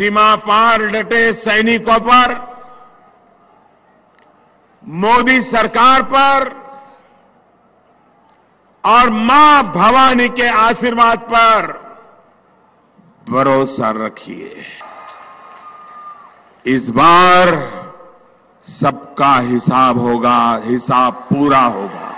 सीमा पार डटे सैनिकों पर, मोदी सरकार पर और मां भवानी के आशीर्वाद पर भरोसा रखिए। इस बार सबका हिसाब होगा, हिसाब पूरा होगा।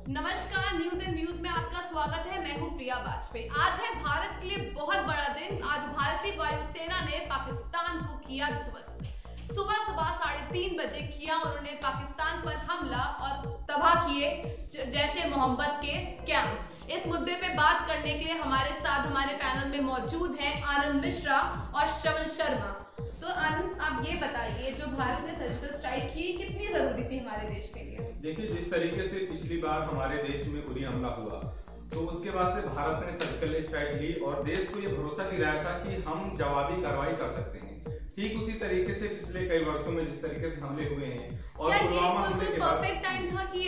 नमस्कार, न्यूज एंड व्यूज में आपका स्वागत है। मैं हूं प्रिया वाजपेयी। आज है भारत के लिए बहुत बड़ा दिन। आज भारतीय वायुसेना ने पाकिस्तान को किया ध्वस्त। सुबह 3:30 बजे किया उन्होंने पाकिस्तान पर हमला और तबाह किए जैश ए मोहम्मद के कैंप। इस मुद्दे पे बात करने के लिए हमारे साथ हमारे पैनल में मौजूद हैं आनंद मिश्रा और श्रवण शर्मा। तो आनंद, आप ये बताइए, जो भारत ने सर्जिकल स्ट्राइक की कितनी जरूरी थी हमारे देश के लिए? देखिए, जिस तरीके से पिछली बार हमारे देश में उरी हमला हुआ, तो उसके बाद से भारत ने सर्जिकल स्ट्राइक ली और देश को ये भरोसा दिलाया था कि हम जवाबी कार्रवाई कर सकते हैं। ठीक उसी तरीके से पिछले कई वर्षों में जिस तरीके से हमले हुए हैं और पुलवामा हमले के बाद परफेक्ट टाइम था कि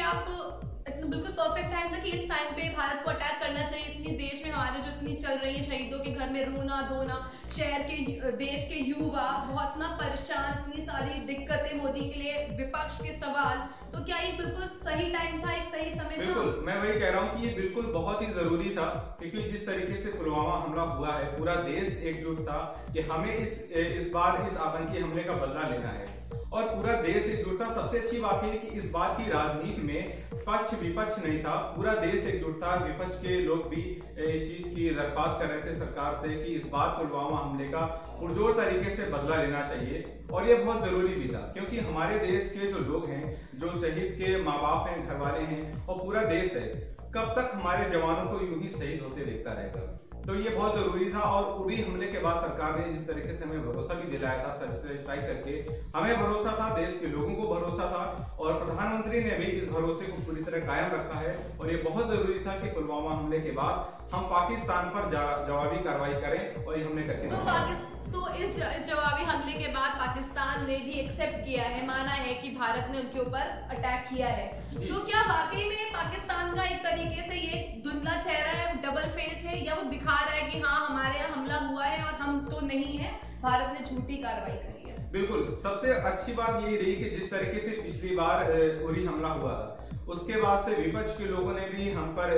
बिल्कुल परफेक्ट टाइम था कि इस टाइम पे भारत को अटैक करना चाहिए। इतनी देश में हमारे जो इतनी चल रही है, शहीदों के घर में रोना धोना, शहर के देश के युवा बहुत ना परेशान, इतनी सारी दिक्कतें, मोदी के लिए विपक्ष के सवाल, तो क्या ये बिल्कुल सही टाइम था, एक सही समय था? बिल्कुल, मैं वही कह रहा हूँ कि ये बिल्कुल बहुत ही जरूरी था, क्योंकि जिस तरीके से पुलवामा हमला हुआ है, पूरा देश एकजुट था कि हमें इस बार इस आतंकी हमले का बदला लेना है और पूरा देश एकजुट था। सबसे अच्छी बात है कि इस बार की राजनीति में पक्ष विपक्ष नहीं था, पूरा देश एकजुट था। विपक्ष के लोग भी इस चीज की दरख्वास्त कर रहे थे सरकार से कि इस बार पुलवामा हमले का पुरजोर तरीके से बदला लेना चाहिए और ये बहुत जरूरी भी था, क्योंकि हमारे देश के जो लोग हैं, जो शहीद के माँ बाप हैं, घर वाले हैं और पूरा देश है, कब तक हमारे जवानों को यूं ही शहीद होते देखता रहेगा? तो ये बहुत जरूरी था। और उरी हमले के बाद सरकार ने जिस तरीके से हमें भरोसा भी दिलाया था सर्जिकल स्ट्राइक करके, हमें भरोसा था, देश के लोगों को भरोसा था और प्रधानमंत्री ने भी इस भरोसे को पूरी तरह कायम रखा है। और ये बहुत जरूरी था कि पुलवामा हमले के बाद हम पाकिस्तान पर जवाबी कार्रवाई करें और ये हमने करके तो इस जवाबी हमले के बाद पाकिस्तान ने भी एक्सेप्ट किया है, माना है कि भारत ने उनके ऊपर अटैक किया है। तो क्या वाकई में पाकिस्तान का एक तरीके से ये धुंधला चेहरा है, डबल फेस है, या वो दिखा रहा है कि हाँ हमारे यहाँ हमला हुआ है और हम तो नहीं है, भारत ने झूठी कार्रवाई करी है? बिल्कुल, सबसे अच्छी बात यही रही कि जिस तरीके से पिछली बार उरी हमला हुआ था, उसके बाद से विपक्ष के लोगों ने भी हम पर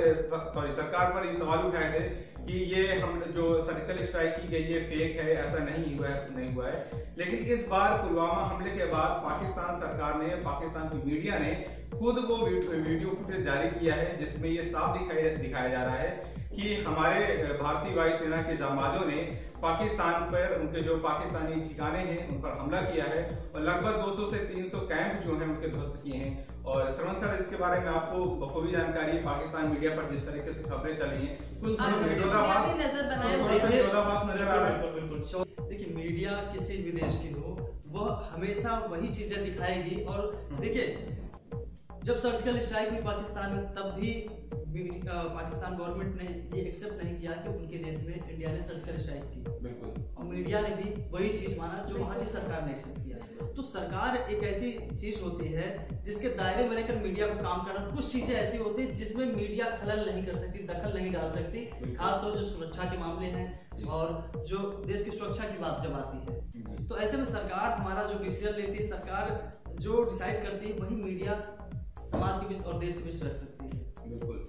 सरकार पर ये सवाल उठाए थे कि ये हम जो सर्जिकल स्ट्राइक की गई है फेक है, ऐसा नहीं हुआ है। लेकिन इस बार पुलवामा हमले के बाद पाकिस्तान सरकार ने, पाकिस्तान की मीडिया ने खुद वो वीडियो फुटेज जारी किया है, जिसमें ये साफ दिखाया जा रहा है कि हमारे भारतीय वायुसेना के जांबाजों ने पाकिस्तान पर, उनके जो पाकिस्तानी ठिकाने हैं उन पर हमला किया है और लगभग 200 से 300 कैंप जो हैं उनके ध्वस्त किए हैं। और श्रवण सर, इसके बारे में आपको बखूबी जानकारी है, पाकिस्तान मीडिया पर जिस तरीके से खबरें चली हैं, कुछ विरोधाभास नजर आ रहा है। देखिए, मीडिया किसी भी देश की हो, वह हमेशा वही चीजें दिखाएगी। और देखिए, जब सर्जिकल स्ट्राइक हुई पाकिस्तान में, तब भी पाकिस्तान गवर्नमेंट ने ये एक्सेप्ट नहीं किया कि उनके देश में इंडिया ने सर्जिकल स्ट्राइक की। बिल्कुल, और मीडिया ने भी वही चीज माना जो वहां की सरकार ने एक्सेप्ट किया। तो सरकार एक ऐसी चीज होती है जिसके दायरे में रहकर मीडिया को काम करना। कुछ चीजें ऐसी होती है जिसमें मीडिया खलल नहीं कर सकती, दखल नहीं डाल सकती, खासतौर जो सुरक्षा के मामले हैं और जो देश की सुरक्षा की बात जब आती है। तो ऐसे में सरकार हमारा जो डिसीजन लेती है, सरकार जो डिसाइड करती है, वही मीडिया समाज के बीच और देश के बीच रह सकती है। बिल्कुल,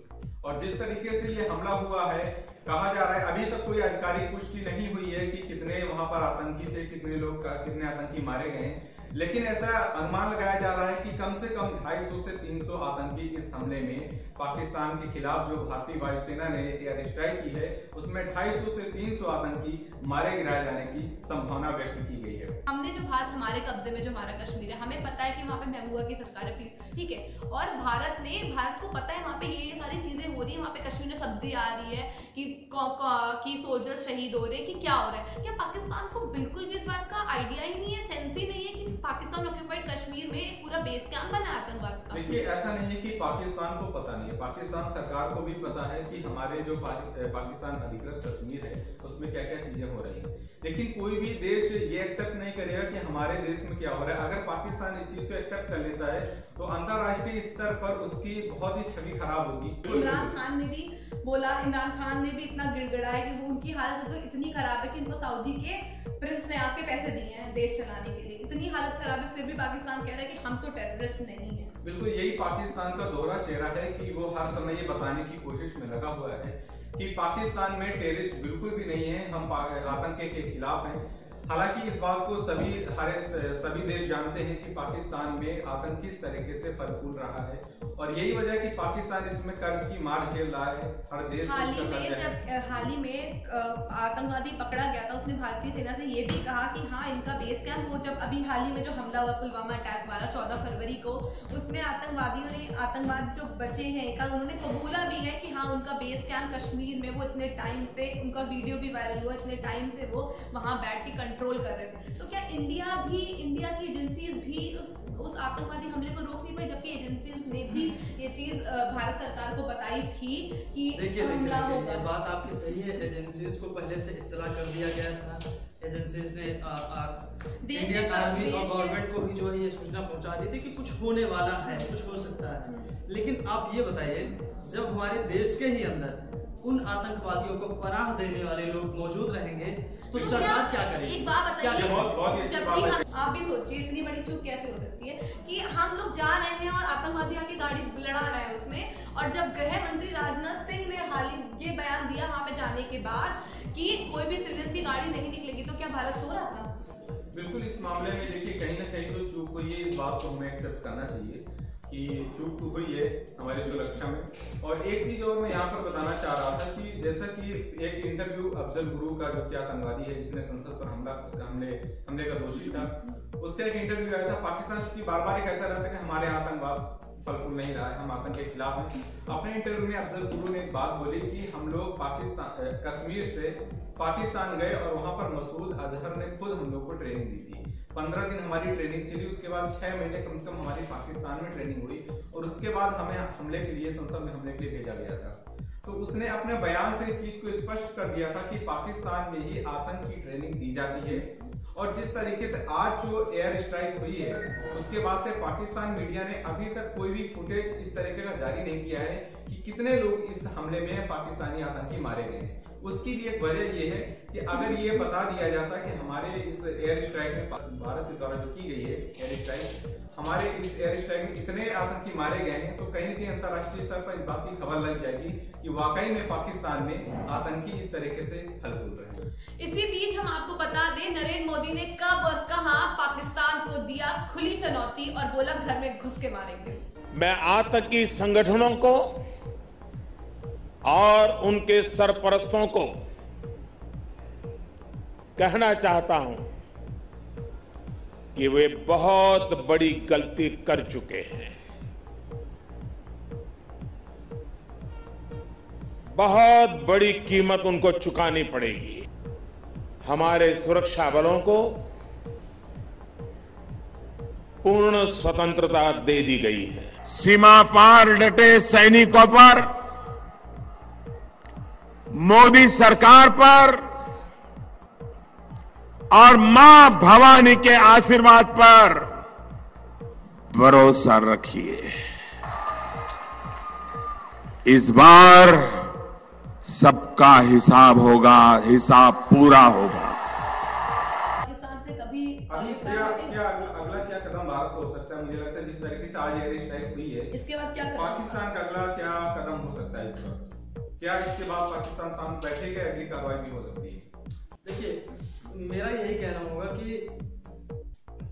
और जिस तरीके से ये हमला हुआ है, कहा जा रहा है, अभी तक कोई आधिकारिक पुष्टि नहीं हुई है कि कितने वहां पर आतंकी थे, कितने आतंकी मारे गए, लेकिन ऐसा अनुमान लगाया जा रहा है कि कम से कम 250 से 300 आतंकी इस हमले में पाकिस्तान के खिलाफ जो भारतीय वायुसेना ने एयर स्ट्राइक की है, उसमें 250 से 300 आतंकी मारे गिराए जाने की संभावना व्यक्त की गई है। हमने जो भारत, हमारे कब्जे में जो हमारा कश्मीर है, हमें पता है कि वहाँ पे महबूबा की सरकार है, ठीक है, और भारत को पता है वहाँ पे ये सारी चीजें हो रही है, वहाँ पे कश्मीर में सब्जी आ रही है कि सोल्जर शहीद हो रहे हैं, कि क्या हो रहा है। क्या पाकिस्तान को बिल्कुल भी इस बात का आइडिया ही नहीं है, सेंस ही नहीं है कि पाकिस्तान ऑक्यूपाइड कश्मीर में एक पूरा बेस कैंप बना है आतंकवाद का। देखिए, ऐसा नहीं है कि पाकिस्तान को पता नहीं है, पाकिस्तान सरकार को भी पता है कि हमारे जो पाकिस्तान अधिकृत कश्मीर है उसमें क्या क्या चीजें हो रही हैं, लेकिन कोई भी देश ये एक्सेप्ट नहीं करेगा कि हमारे देश में क्या हो रहा है। अगर पाकिस्तान इस चीज को एक्सेप्ट कर लेता है तो अंतरराष्ट्रीय स्तर पर उसकी बहुत ही छवि खराब होगी। इमरान खान ने भी बोला, इमरान खान ने भी इतना गिड़गिड़ाया कि वो उनकी हालत तो इतनी खराब है कि उनको सऊदी के प्रिंस ने आके पैसे दिए हैं देश चलाने के लिए, इतनी हालत खराब है, फिर भी पाकिस्तान कह रहा है कि हम तो टेररिस्ट नहीं है। बिल्कुल यही पाकिस्तान का दोहरा चेहरा है कि वो हर समय ये बताने की कोशिश में लगा हुआ है कि पाकिस्तान में टेररिस्ट बिल्कुल भी नहीं है, हम आतंक के खिलाफ हैं। हालांकि इस बात को सभी देश जानते हैं कि पाकिस्तान में आतंक किस तरीके से फल फूल रहा है, और यही वजह है कि पाकिस्तान इसमें कर्ज की मार झेल रहा है। हर देश हाल ही में आतंकवादी पकड़ा गया था, उसने भारतीय सेना से ये भी कहा कि हाँ इनका बेस कैंप, वो जब अभी हाल ही में जो हमला हुआ पुलवामा अटैक वाला 14 फरवरी को, उसमें आतंकवादियों ने, आतंकवाद जो बचे हैं का उन्होंने कबूला भी है कि हाँ उनका बेस कैंप कश्मीर में, वो इतने टाइम से, उनका वीडियो भी वायरल हुआ, इतने टाइम से वो वहां बैठ के कंट्रोल कर रहे थे। तो क्या इंडिया की एजेंसीज भी उस आतंकवादी हमले को रोक नहीं पाई, जबकि एजेंसीज ने भी ये चीज भारत सरकार को बताई थी कि हमला होगा। बात आपकी सही है, एजेंसीज को पहले से इत्तला कर दिया गया था, एजेंसीज ने इंडियन आर्मी और गवर्नमेंट को भी जो है ये सूचना पहुंचा दी थी कि कुछ होने वाला है, कुछ हो सकता है। लेकिन आप ये बताइए, जब हमारे देश के ही अंदर उन आतंकवादियों को पनाह देने वाले लोग मौजूद रहेंगे तो सरकार क्या करेगी? एक बात बताइए, जबकि आप भी सोचिए इतनी बड़ी चूक कैसे हो सकती है कि हम लोग जा रहे हैं और आतंकवादी आके गाड़ी लड़ा रहे हैं उसमें, और जब गृह मंत्री राजनाथ सिंह ने हाल ही ये बयान दिया वहां पे जाने के बाद कि कोई भी सिविलियंस की गाड़ी नहीं निकलेगी, तो क्या भारत सो रहा था? बिल्कुल, इस मामले में देखिए कहीं ना कहीं तो चूक हुई है, इस बात को हमें एक्सेप्ट करना चाहिए कि चूक हुई है हमारी सुरक्षा में। और एक चीज और मैं यहाँ पर बताना चाह रहा था कि जैसा कि एक इंटरव्यू अफजल गुरु का, जो कि आतंकवादी है जिसने संसद पर हमले का दोषी था, उसका एक इंटरव्यू आया था। पाकिस्तान चूंकि बार बार कहता रहता है कि हमारे यहाँ आतंकवाद फल फूल नहीं रहा है, हम आतंक के खिलाफ हैं। अपने इंटरव्यू में अफजल गुरु ने एक बात बोली कि हम लोग कश्मीर से पाकिस्तान गए और वहां पर मसूद अजहर ने खुद हम लोग को ट्रेनिंग दी थी। 15 दिन हमारी ट्रेनिंग चली, उसके बाद 6 महीने कम से कम हमारी पाकिस्तान में ट्रेनिंग हुई, और उसके बाद हमें हमले के लिए, संसद में हमले के लिए भेजा गया था। तो उसने अपने बयान से इस चीज को स्पष्ट कर दिया था कि पाकिस्तान में ही आतंक की ट्रेनिंग दी जाती है। और जिस तरीके से आज जो एयर स्ट्राइक हुई है, उसके बाद से पाकिस्तान मीडिया ने अभी तक कोई भी फुटेज इस तरीके का जारी नहीं किया है कि कितने लोग इस हमले में पाकिस्तानी आतंकी मारे गए। उसकी भी एक वजह ये है कि अगर ये बता दिया जाता कि हमारे इस एयर स्ट्राइक में, भारत के द्वारा जो की गई है एयर स्ट्राइक, हमारे इस एयर स्ट्राइक में इतने आतंकी मारे गए हैं, तो कहीं न कहीं अंतर्राष्ट्रीय स्तर पर इस बात की खबर लग जाएगी कि वाकई में पाकिस्तान में आतंकी इस तरीके से फल फूल रहे हैं। इसी बीच हम आपको बता दें, नरेंद्र मोदी ने कब और कहां पाकिस्तान को दिया खुली चुनौती और बोला घर में घुस के मारेंगे। मैं आतंकी संगठनों को और उनके सरपरस्तों को कहना चाहता हूं कि वे बहुत बड़ी गलती कर चुके हैं। बहुत बड़ी कीमत उनको चुकानी पड़ेगी। हमारे सुरक्षा बलों को पूर्ण स्वतंत्रता दे दी गई है। सीमा पार डटे सैनिकों पर, मोदी सरकार पर और मां भवानी के आशीर्वाद पर भरोसा रखिए। इस बार सबका हिसाब होगा, हिसाब पूरा होगा। पाकिस्तान से कभी अगला क्या कदम भारत को हो सकता है? मुझे लगता है जिस तरीके से आज एयर स्ट्राइक हुई है, इसके बाद क्या पाकिस्तान का अगला क्या कदम हो सकता है? इस वक्त क्या इसके बाद पाकिस्तान सामने बैठेगा, अगली कार्रवाई भी हो सकती है? देखिए, मेरा यही कहना होगा कि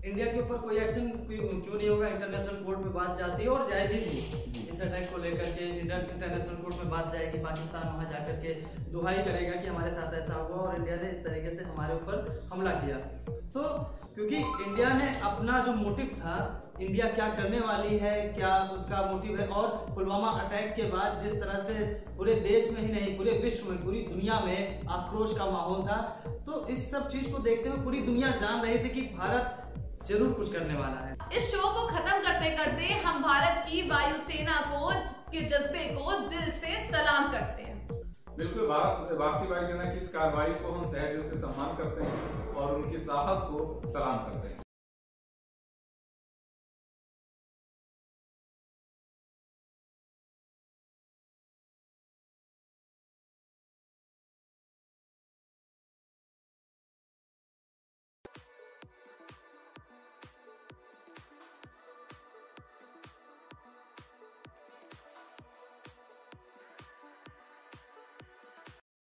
इंडिया के ऊपर कोई एक्शन क्यों नहीं होगा। इंटरनेशनल कोर्ट में बात जाती है और जाएगी भी। इस अटैक को लेकर के इंटरनेशनल कोर्ट में बात जाएगी, पाकिस्तान वहां जाकर के दुहाई करेगा कि हमारे साथ ऐसा हुआ और इंडिया ने इस तरीके से हमारे ऊपर हमला किया। तो क्योंकि इंडिया ने अपना जो मोटिव था, इंडिया क्या करने वाली है, क्या उसका मोटिव है, और पुलवामा अटैक के बाद जिस तरह से पूरे देश में ही नहीं पूरे विश्व में, पूरी दुनिया में आक्रोश का माहौल था, तो इस सब चीज को देखते हुए पूरी दुनिया जान रही थी कि भारत जरूर कुछ करने वाला है। इस शो को खत्म करते करते हम भारत की वायुसेना को के जज्बे को दिल से सलाम करते हैं। बिल्कुल, भारतीय वायुसेना की इस कार्रवाई को हम तहे दिल से सम्मान करते हैं और उनके साहस को सलाम करते हैं।